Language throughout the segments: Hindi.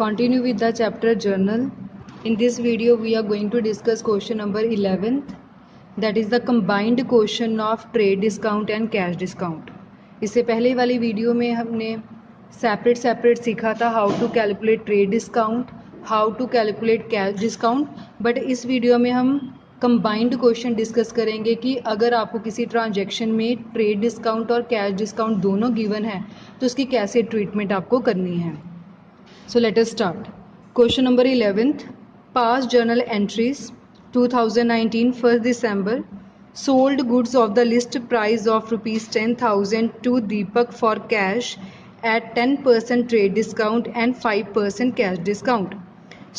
Continue with the chapter journal. In this video we are going to discuss question number 11th, that is the combined question of trade discount and cash discount. इससे पहले वाली वीडियो में हमने सेपरेट सीखा था how to calculate trade discount, how to calculate cash discount, but इस वीडियो में हम कंबाइंड क्वेश्चन डिस्कस करेंगे कि अगर आपको किसी ट्रांजैक्शन में ट्रेड डिस्काउंट और कैश डिस्काउंट दोनों गिवन है तो उसकी कैसे ट्रीटमेंट आपको करनी है. So let us start. Question number 11th. Past journal entries 2019 1st December. Sold goods of the list price of rupees 10,000 to Deepak for cash at 10% trade discount and 5% cash discount.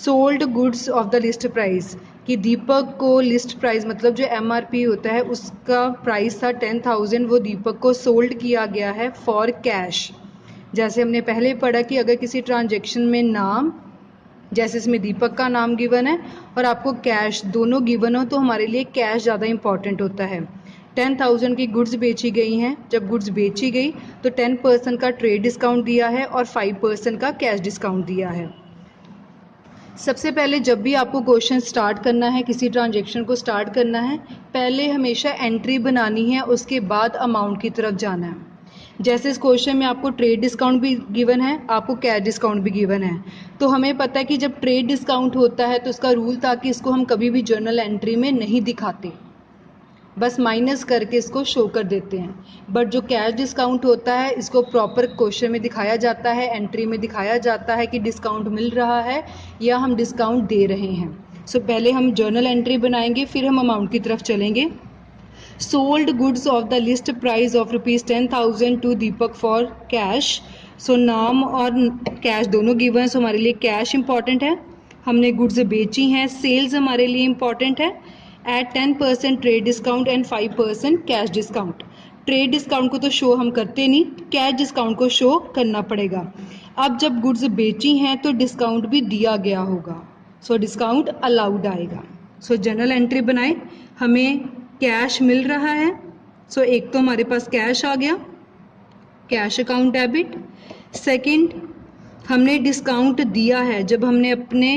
Sold goods of the list price कि दीपक को लिस्ट प्राइस मतलब जो MRP होता है उसका प्राइस था 10,000, वो दीपक को सोल्ड किया गया है फॉर कैश. जैसे हमने पहले पढ़ा कि अगर किसी ट्रांजैक्शन में नाम, जैसे इसमें दीपक का नाम गिवन है और आपको कैश दोनों गिवन हो तो हमारे लिए कैश ज़्यादा इंपॉर्टेंट होता है. 10,000 की गुड्स बेची गई हैं. जब गुड्स बेची गई तो 10% का ट्रेड डिस्काउंट दिया है और 5% का कैश डिस्काउंट दिया है. सबसे पहले जब भी आपको क्वेश्चन स्टार्ट करना है, किसी ट्रांजैक्शन को स्टार्ट करना है, पहले हमेशा एंट्री बनानी है, उसके बाद अमाउंट की तरफ जाना है. जैसे इस क्वेश्चन में आपको ट्रेड डिस्काउंट भी गिवन है, आपको कैश डिस्काउंट भी गिवन है, तो हमें पता है कि जब ट्रेड डिस्काउंट होता है तो उसका रूल था कि इसको हम कभी भी जर्नल एंट्री में नहीं दिखाते, बस माइनस करके इसको शो कर देते हैं. बट जो कैश डिस्काउंट होता है इसको प्रॉपर क्वेश्चन में दिखाया जाता है, एंट्री में दिखाया जाता है कि डिस्काउंट मिल रहा है या हम डिस्काउंट दे रहे हैं. सो पहले हम जर्नल एंट्री बनाएंगे, फिर हम अमाउंट की तरफ चलेंगे. Sold goods of the list price of rupees 10,000 to Deepak for cash. सो नाम और कैश दोनों गिवन है, सो हमारे लिए कैश इंपॉर्टेंट है. हमने गुड्स बेची हैं, सेल्स हमारे लिए इंपॉर्टेंट है. At 10% trade discount and 5% cash discount. Trade discount को तो शो हम करते नहीं, कैश डिस्काउंट को शो करना पड़ेगा. अब जब गुड्स बेची हैं तो डिस्काउंट भी दिया गया होगा, सो डिस्काउंट अलाउड आएगा. सो जनरल एंट्री बनाए, हमें कैश मिल रहा है, सो एक तो हमारे पास कैश आ गया, कैश अकाउंट डेबिट. सेकंड, हमने डिस्काउंट दिया है, जब हमने अपने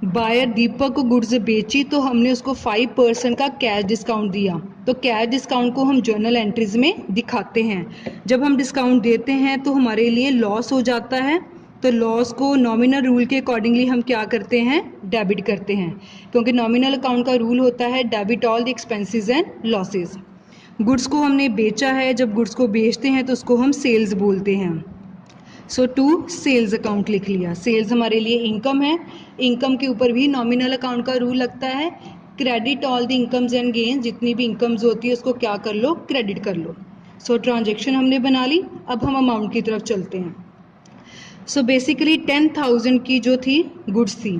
बायर दीपक को गुड्स बेची तो हमने उसको 5% का कैश डिस्काउंट दिया, तो कैश डिस्काउंट को हम जर्नल एंट्रीज में दिखाते हैं. जब हम डिस्काउंट देते हैं तो हमारे लिए लॉस हो जाता है, तो लॉस को नॉमिनल रूल के अकॉर्डिंगली हम क्या करते हैं, डेबिट करते हैं, क्योंकि नॉमिनल अकाउंट का रूल होता है debit all the expenses and losses. Goods को हमने बेचा है, जब गुड्स को बेचते हैं तो उसको हम सेल्स बोलते हैं. सो टू सेल्स अकाउंट लिख लिया. सेल्स हमारे लिए इनकम है, इनकम के ऊपर भी नॉमिनल अकाउंट का रूल लगता है. Credit all the incomes and gains, जितनी भी इनकम्स होती है उसको क्या कर लो, क्रेडिट कर लो. सो ट्रांजेक्शन हमने बना ली. अब हम अमाउंट की तरफ चलते हैं. सो बेसिकली 10,000 की जो थी गुड्स थी,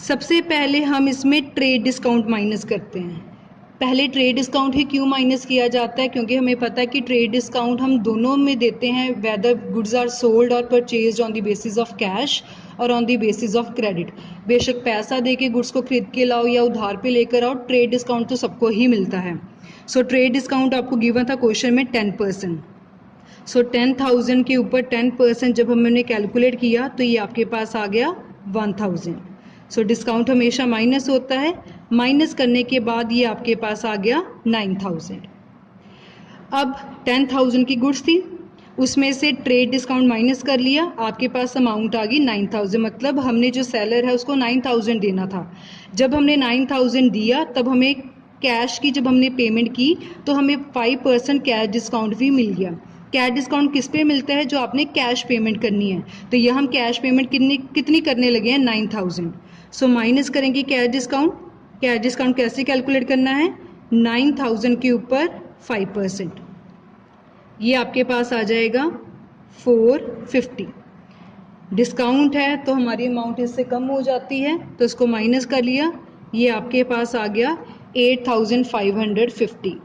सबसे पहले हम इसमें ट्रेड डिस्काउंट माइनस करते हैं. पहले ट्रेड डिस्काउंट ही क्यों माइनस किया जाता है, क्योंकि हमें पता है कि ट्रेड डिस्काउंट हम दोनों में देते हैं, वेदर गुड्स आर सोल्ड और purchased on the basis of cash और on the basis of credit. बेशक पैसा दे के गुड्स को खरीद के लाओ या उधार पे लेकर आओ, ट्रेड डिस्काउंट तो सबको ही मिलता है. सो ट्रेड डिस्काउंट आपको गिवन था क्वेश्चन में 10%. सो 10,000 के ऊपर 10% जब हमने कैलकुलेट किया तो ये आपके पास आ गया 1,000. सो डिस्काउंट हमेशा माइनस होता है, माइनस करने के बाद ये आपके पास आ गया 9,000. अब 10,000 की गुड्स थी, उसमें से ट्रेड डिस्काउंट माइनस कर लिया, आपके पास अमाउंट आ गई 9,000. मतलब हमने जो सेलर है उसको 9,000 देना था. जब हमने 9,000 दिया तब हमें कैश की जब हमने पेमेंट की तो हमें 5% कैश डिस्काउंट भी मिल गया. कैश डिस्काउंट किस पे मिलता है, जो आपने कैश पेमेंट करनी है, तो यह हम कैश पेमेंट कितनी करने लगे हैं, 9,000. सो माइनस करेंगे कैश डिस्काउंट. कैश डिस्काउंट कैसे कैलकुलेट करना है, 9,000 के ऊपर 5%, ये आपके पास आ जाएगा 450. डिस्काउंट है तो हमारी अमाउंट इससे कम हो जाती है, तो इसको माइनस कर लिया, ये आपके पास आ गया 8,550.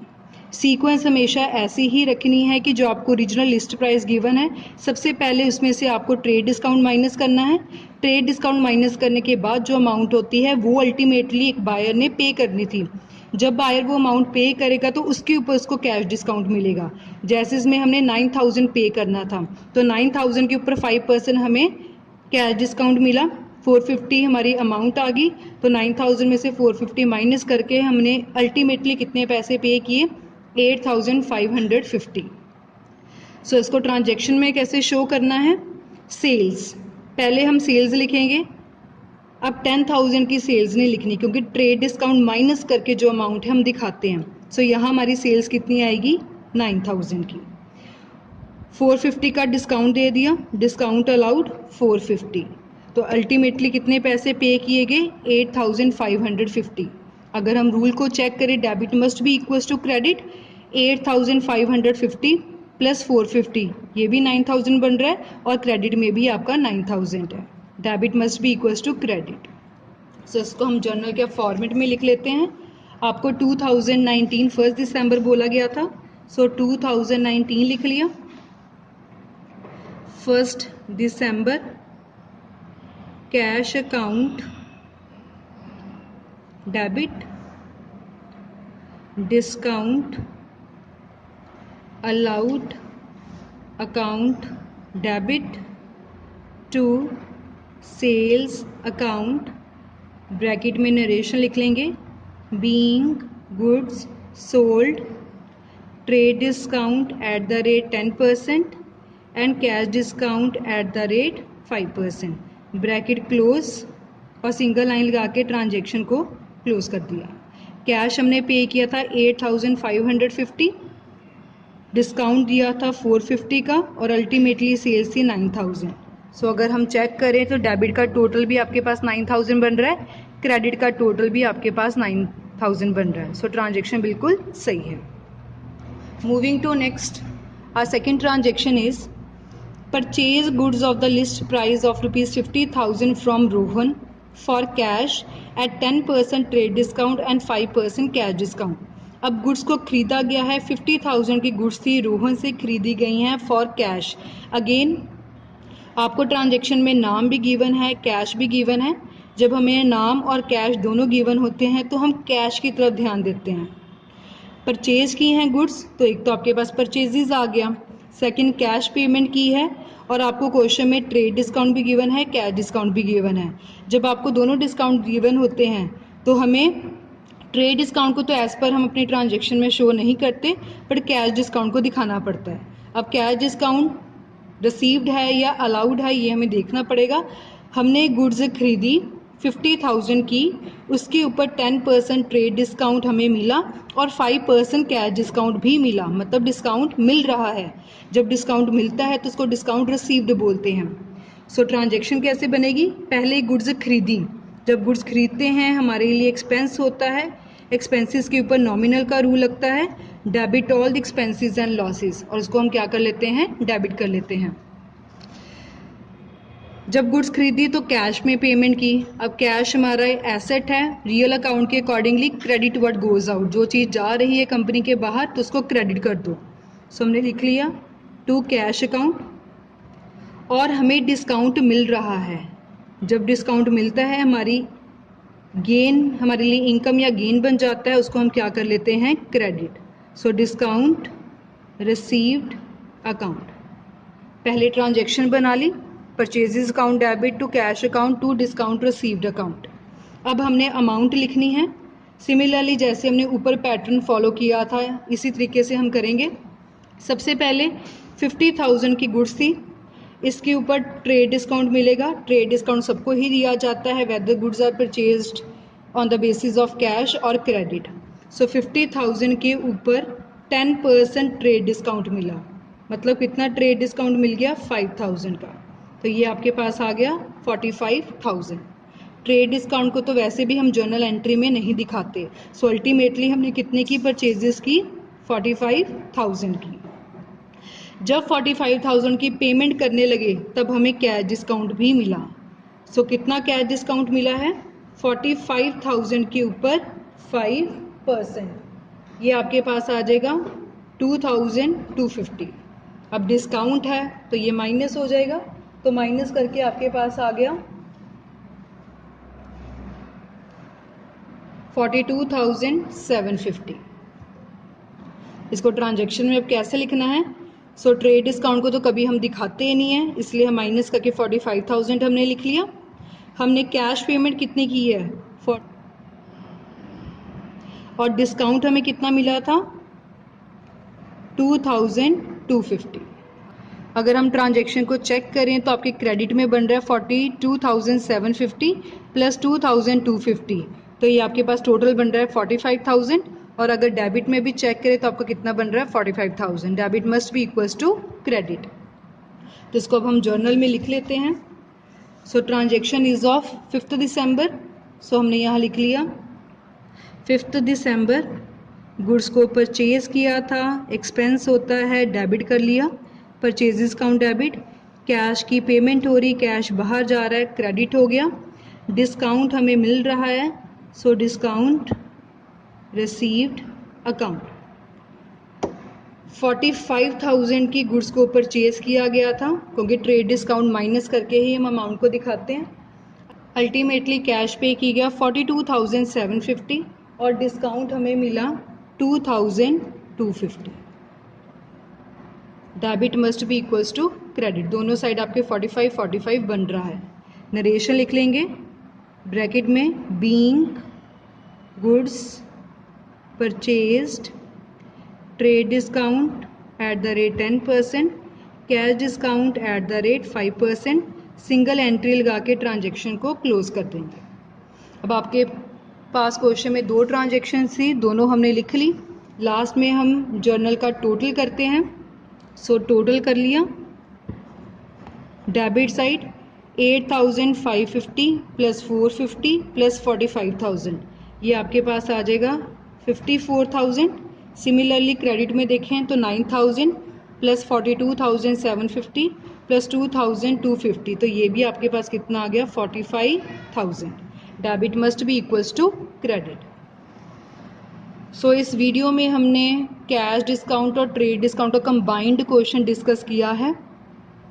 सीक्वेंस हमेशा ऐसी ही रखनी है कि जो आपको ओरिजिनल लिस्ट प्राइस गिवन है, सबसे पहले उसमें से आपको ट्रेड डिस्काउंट माइनस करना है. ट्रेड डिस्काउंट माइनस करने के बाद जो अमाउंट होती है वो अल्टीमेटली एक बायर ने पे करनी थी. जब बायर वो अमाउंट पे करेगा तो उसके ऊपर उसको कैश डिस्काउंट मिलेगा. जैसे इसमें हमने 9,000 पे करना था, तो 9,000 के ऊपर 5% हमें कैश डिस्काउंट मिला 450 हमारी अमाउंट आ गई, तो 9000 में से 450 माइनस करके हमने अल्टीमेटली कितने पैसे पे किए 8550। सो इसको ट्रांजैक्शन में कैसे शो करना है, सेल्स, पहले हम सेल्स लिखेंगे। अब 10,000 की सेल्स नहीं लिखनी क्योंकि ट्रेड डिस्काउंट माइनस करके जो अमाउंट है हम दिखाते हैं। सो यहाँ हमारी सेल्स कितनी आएगी 9000 की। 450 का डिस्काउंट दे दिया, डिस्काउंट अलाउड 450, तो अल्टीमेटली कितने पैसे पे किए गए 8550। अगर हम रूल को चेक करें, debit must be equals to credit, 8550 plus 450 ये भी 9000 बन रहा है और क्रेडिट में भी आपका 9000 है। Debit must be equals to credit. So इसको हम जर्नल के फॉर्मेट में लिख लेते हैं। आपको 2019 1 दिसंबर बोला गया था, सो 2019 लिख लिया। 1 दिसंबर cash account debit, discount allowed account debit to sales account, bracket में नरेशन लिख लेंगे, being goods sold, trade discount at the rate 10% and cash discount at the rate 5%, bracket close और सिंगल लाइन लगा के ट्रांजेक्शन को क्लोज कर दिया। कैश हमने पे किया था 8550, डिस्काउंट दिया था 450 का और अल्टीमेटली सेल्स थी 9000। सो अगर हम चेक करें तो डेबिट का टोटल भी आपके पास 9000 बन रहा है, क्रेडिट का टोटल भी आपके पास 9000 बन रहा है। सो ट्रांजेक्शन बिल्कुल सही है। Moving to next, our second transaction is purchase goods of the list price of ₹50,000 from Rohan for cash at 10% trade discount and 5% cash discount. अब गुड्स को खरीदा गया है, 50,000 की गुड्स थी, रोहन से खरीदी गई हैं फॉर कैश। अगेन आपको ट्रांजेक्शन में नाम भी गिवन है, कैश भी गिवन है। जब हमें नाम और कैश दोनों गिवन होते हैं तो हम कैश की तरफ ध्यान देते हैं। परचेज की हैं गुड्स, तो एक तो आपके पास परचेजेज आ गया, सेकंड कैश पेमेंट की है और आपको क्वेश्चन में ट्रेड डिस्काउंट भी गिवन है, कैश डिस्काउंट भी गिवन है। जब आपको दोनों डिस्काउंट गिवन होते हैं तो हमें ट्रेड डिस्काउंट को तो एज पर हम अपनी ट्रांजेक्शन में शो नहीं करते, बट कैश डिस्काउंट को दिखाना पड़ता है। अब कैश डिस्काउंट रिसीव्ड है या अलाउड है ये हमें देखना पड़ेगा। हमने गुड्स खरीदी 50,000 की, उसके ऊपर 10% ट्रेड डिस्काउंट हमें मिला और 5% कैश डिस्काउंट भी मिला, मतलब डिस्काउंट मिल रहा है। जब डिस्काउंट मिलता है तो उसको डिस्काउंट रिसीव्ड बोलते हैं। सो ट्रांजेक्शन कैसे बनेगी, पहले गुड्स खरीदी, जब गुड्स खरीदते हैं हमारे लिए एक्सपेंस होता है, एक्सपेंसेस के ऊपर नॉमिनल का रूल लगता है, debit all the expenses and losses, और उसको हम क्या कर लेते हैं, डेबिट कर लेते हैं। जब गुड्स खरीदी तो कैश में पेमेंट की। अब कैश हमारा एसेट है, रियल अकाउंट के accordingly credit what goes out, जो चीज़ जा रही है कंपनी के बाहर तो उसको क्रेडिट कर दो। सो हमने लिख लिया टू कैश अकाउंट, और हमें डिस्काउंट मिल रहा है। जब डिस्काउंट मिलता है हमारी गेन, हमारे लिए इनकम या गेन बन जाता है, उसको हम क्या कर लेते हैं, credit. So discount received account, पहले ट्रांजेक्शन बना ली, purchases account debit to cash account to discount received account. अब हमने अमाउंट लिखनी है। सिमिलरली जैसे हमने ऊपर पैटर्न फॉलो किया था इसी तरीके से हम करेंगे। सबसे पहले 50,000 की गुड्स थी, इसके ऊपर ट्रेड डिस्काउंट मिलेगा। ट्रेड डिस्काउंट सबको ही दिया जाता है whether goods are purchased on the basis of cash और क्रेडिट। सो 50,000 के ऊपर 10% ट्रेड डिस्काउंट मिला, मतलब कितना ट्रेड डिस्काउंट मिल गया, 5,000 का, तो ये आपके पास आ गया 45,000। ट्रेड डिस्काउंट को तो वैसे भी हम जर्नल एंट्री में नहीं दिखाते। सो अल्टीमेटली हमने कितने की परचेजेस की, 45,000 की। जब 45,000 की पेमेंट करने लगे तब हमें कैश डिस्काउंट भी मिला। सो कितना कैश डिस्काउंट मिला है, 45,000 के ऊपर 5%, ये आपके पास आ जाएगा 2,250। अब डिस्काउंट है तो ये माइनस हो जाएगा, तो माइनस करके आपके पास आ गया 42,750। इसको ट्रांजैक्शन में अब कैसे लिखना है, सो ट्रेड डिस्काउंट को तो कभी हम दिखाते ही नहीं है, इसलिए हम माइनस करके 45,000 हमने लिख लिया। हमने कैश पेमेंट कितनी की है और डिस्काउंट हमें कितना मिला था 2,250। अगर हम ट्रांजैक्शन को चेक करें तो आपके क्रेडिट में बन रहा है 42,750 प्लस 2,250, तो ये आपके पास टोटल बन रहा है 45,000। और अगर डेबिट में भी चेक करें तो आपका कितना बन रहा है 45,000। Debit must be equals to credit. तो इसको अब हम जर्नल में लिख लेते हैं। So transaction is of 5 December. So हमने यहाँ लिख लिया 5 दिसंबर, गुड्स को परचेज किया था, एक्सपेंस होता है डेबिट कर लिया, परचेज डिस्काउंट डेबिट। कैश की पेमेंट हो रही, कैश बाहर जा रहा है, क्रेडिट हो गया। डिस्काउंट हमें मिल रहा है, सो डिस्काउंट रिसीव्ड अकाउंट। 45,000 की गुड्स को परचेज किया गया था, क्योंकि ट्रेड डिस्काउंट माइनस करके ही हम अमाउंट को दिखाते हैं। अल्टीमेटली कैश पे की गया 42,750 और डिस्काउंट हमें मिला 2,250। Debit must be equals to credit. दोनों साइड आपके 45 बन रहा है। नरेशन लिख लेंगे ब्रैकेट में, being goods purchased, trade discount at the rate 10%, cash discount at the rate 5%, single entry लगा के ट्रांजेक्शन को क्लोज कर देंगे। अब आपके पास क्वेश्चन में 2 ट्रांजेक्शन थी, दोनों हमने लिख ली। लास्ट में हम जर्नल का टोटल करते हैं। सो टोटल कर लिया। डेबिट साइड 8,550 प्लस 450 प्लस 45,000, ये आपके पास आ जाएगा 54,000। सिमिलरली क्रेडिट में देखें तो 9,000 प्लस 42,750 प्लस 2,250, तो ये भी आपके पास कितना आ गया 45,000। Debit must be equals to credit. So इस वीडियो में हमने कैश डिस्काउंट और ट्रेड डिस्काउंट का कंबाइंड क्वेश्चन डिस्कस किया है।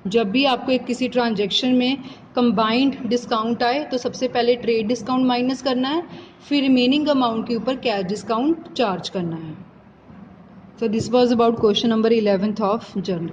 जब भी आपको एक किसी ट्रांजैक्शन में कंबाइंड डिस्काउंट आए तो सबसे पहले ट्रेड डिस्काउंट माइनस करना है, फिर रिमेनिंग अमाउंट के ऊपर कैश डिस्काउंट चार्ज करना है। So this was about question number 11th of journal.